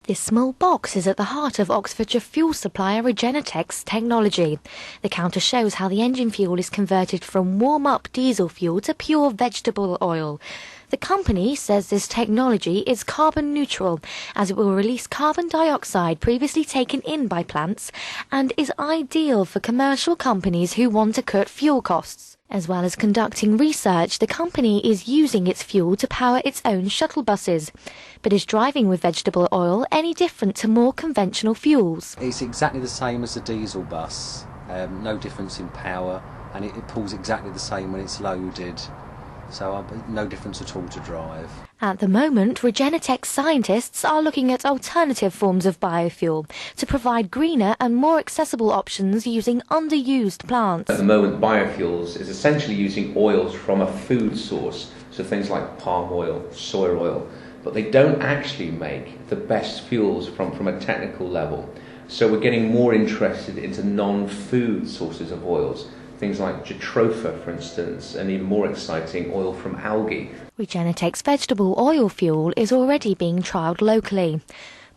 This small box is at the heart of Oxfordshire fuel supplier Regenatec's technology. The counter shows how the engine fuel is converted from warm-up diesel fuel to pure vegetable oil. The company says this technology is carbon neutral, as it will release carbon dioxide previously taken in by plants and is ideal for commercial companies who want to cut fuel costs. As well as conducting research, the company is using its fuel to power its own shuttle buses. But is driving with vegetable oil any different to more conventional fuels? It's exactly the same as a diesel bus, no difference in power, and it pulls exactly the same when it's loaded. So no difference at all to drive. At the moment, Regenatec scientists are looking at alternative forms of biofuel to provide greener and more accessible options using underused plants. At the moment, biofuels is essentially using oils from a food source, so things like palm oil, soy oil, but they don't actually make the best fuels from a technical level. So we're getting more interested into non-food sources of oils. Things like jatropha, for instance, and even more exciting, oil from algae. Regenatec's vegetable oil fuel is already being trialled locally.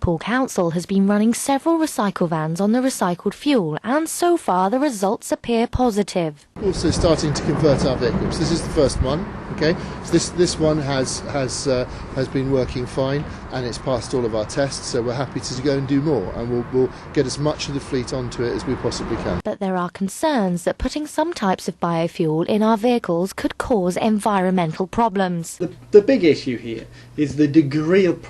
Poole Council has been running several recycle vans on the recycled fuel, and so far the results appear positive. Also starting to convert our vehicles. This is the first one. Okay, so this one has been working fine, and it's passed all of our tests. So we're happy to go and do more, and we'll get as much of the fleet onto it as we possibly can. But there are concerns that putting some types of biofuel in our vehicles could cause environmental problems. The big issue here is the degree of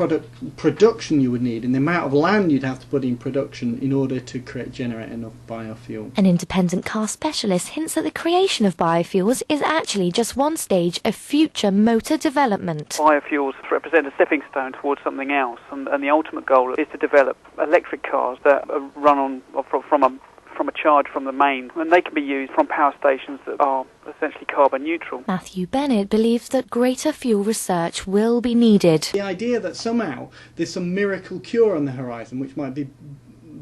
production you would need and the amount of land you'd have to put in production in order to generate enough biofuel. An independent car specialist hints that the creation of biofuels is actually just one stage of future motor development. Biofuels represent a stepping stone towards something else, and the ultimate goal is to develop electric cars that are run from a charge from the main, and they can be used from power stations that are essentially carbon neutral. Matthew Bennett believes that greater fuel research will be needed. The idea that somehow there's some miracle cure on the horizon, which might be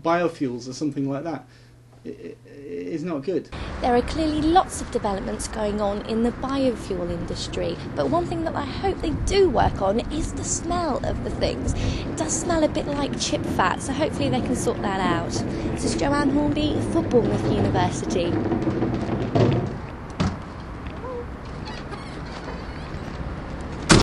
biofuels or something like that, is not good. There are clearly lots of developments going on in the biofuel industry, but one thing that I hope they do work on is the smell of the things. It does smell a bit like chip fat, so hopefully they can sort that out. This is Joanne Hornby for Bournemouth University.